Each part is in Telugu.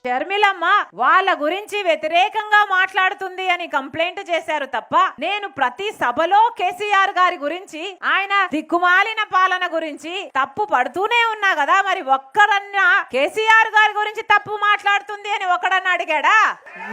షర్మిలమ్మ వాళ్ళ గురించి వ్యతిరేకంగా మాట్లాడుతుంది అని కంప్లైంట్ చేశారు తప్ప నేను ప్రతి సభలో కేసీఆర్ గారి గురించి ఆయన దిక్కుమాలిన పాలన గురించి తప్పు పడుతూనే ఉన్నా కదా. మరి ఒక్కరన్నా కేసీఆర్ గారి గురించి తప్పు మాట్లాడుతుంది అని ఒకడన్నా అడిగాడా?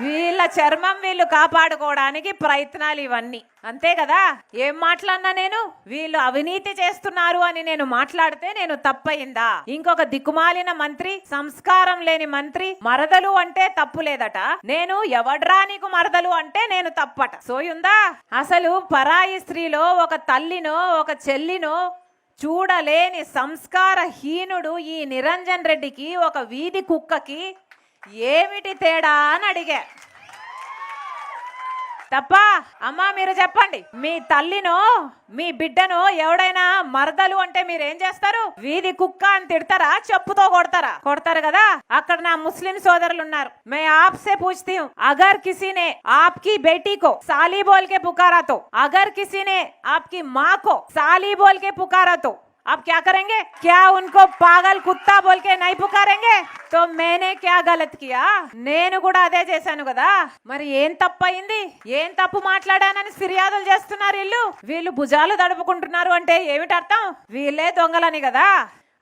వీళ్ళ చర్మం వీళ్ళు కాపాడుకోవడానికి ప్రయత్నాలు ఇవన్నీ, అంతే కదా. ఏం మాట్లాడినా నేను వీళ్ళు అవినీతి చేస్తున్నారు అని నేను మాట్లాడితే నేను తప్పయిందా? ఇంకొక దిక్కుమాలిన మంత్రి, సంస్కారం లేని మంత్రి మరదలు అంటే తప్పు లేదట, నేను ఎవడ్రా నీకు మరదలు అంటే నేను తప్పట. సోయుందా? అసలు పరాయి స్త్రీలో ఒక తల్లినో ఒక చెల్లినో చూడలేని సంస్కారహీనుడు ఈ నిరంజన్ రెడ్డికి ఒక వీధి కుక్కకి ఏమిటి తేడా అని అడిగా తప్ప. అమ్మా మీరు చెప్పండి, మీ తల్లినో మీ బిడ్డనో ఎవడైనా మరదలు అంటే మీరేం చేస్తారు? వీధి కుక్క అని తిడతారా? చెప్పుతో కొడతారా? కొడతారు కదా. అక్కడ నా ముస్లిం సోదరులు ఉన్నారు. మే ఆప్సే పూछती हूँ, अगर किसी ने आपकी बेटी को साली बोल के पुकारा तो, अगर किसी ने आपकी माँ को साली बोल के पुकारा तो आप क्या करेंगे? क्या उनको पागल कुत्ता बोल के नहीं पुकारेंगे? तो मैंने क्या गलत किया? నేను కూడా అదే చేశాను కదా. మరి ఏం తప్పయింది? ఏం తప్పు మాట్లాడానని ఫిర్యాదులు చేస్తున్నారు వీళ్ళు భుజాలు దడుపుకుంటున్నారు అంటే ఏమిటి అర్థం? వీళ్ళే దొంగలని కదా.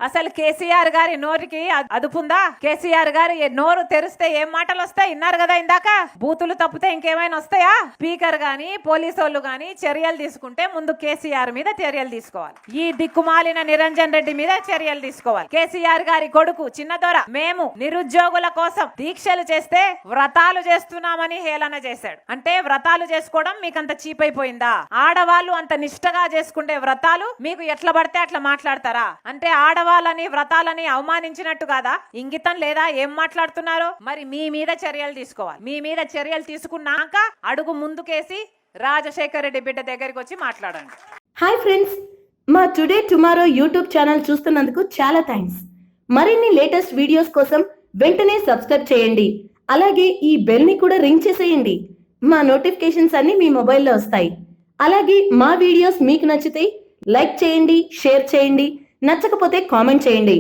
అసలు కేసీఆర్ గారి నోరుకి అదుపుందా? కేసీఆర్ గారు నోరు తెరిస్తే ఏం మాటలు వస్తాయి? విన్నారు కదా ఇందాక. బూతులు తప్పితే ఇంకేమైనా వస్తాయా? స్పీకర్ గాని పోలీసు వాళ్ళు గాని చర్యలు తీసుకుంటే ముందు కేసీఆర్ మీద చర్యలు తీసుకోవాలి. ఈ దిక్కుమాలిన నిరంజన్ రెడ్డి మీద చర్యలు తీసుకోవాలి. కేసీఆర్ గారి కొడుకు చిన్నదొర మేము నిరుద్యోగుల కోసం దీక్షలు చేస్తే వ్రతాలు చేస్తున్నామని హేళన చేశాడు. అంటే వ్రతాలు చేసుకోవడం మీకు అంత చీప్ అయిపోయిందా? ఆడవాళ్ళు అంత నిష్టగా చేసుకుంటే వ్రతాలు మీకు ఎట్లా పడితే అట్లా మాట్లాడతారా? అంటే ఆడవాళ్ళని వ్రతాలని అవమానించినట్టు కాదా? ఇంగితం లేదా? ఏం మాట్లాడుతున్నారో. మరి మీ మీద చర్యలు తీసుకోవాలి. మీ మీద చర్యలు తీసుకున్నాక అడుగు ముందుకేసి రాజశేఖర్ రెడ్డి బిడ్డ దగ్గరికి వచ్చి మాట్లాడండి. హాయ్ ఫ్రెండ్స్, మా టుడే టుమారో యూట్యూబ్ ఛానల్ చూస్తున్నందుకు చాలా థ్యాంక్స్. మరిన్ని లేటెస్ట్ వీడియోస్ కోసం వెంటనే సబ్స్క్రైబ్ చేయండి. అలాగే ఈ బెల్ ని కూడా రింగ్ చేసేయండి. మా నోటిఫికేషన్స్ అన్ని మీ మొబైల్లో వస్తాయి. అలాగే మా వీడియోస్ మీకు నచ్చితే లైక్ చేయండి, షేర్ చేయండి, నచ్చకపోతే కామెంట్ చేయండి.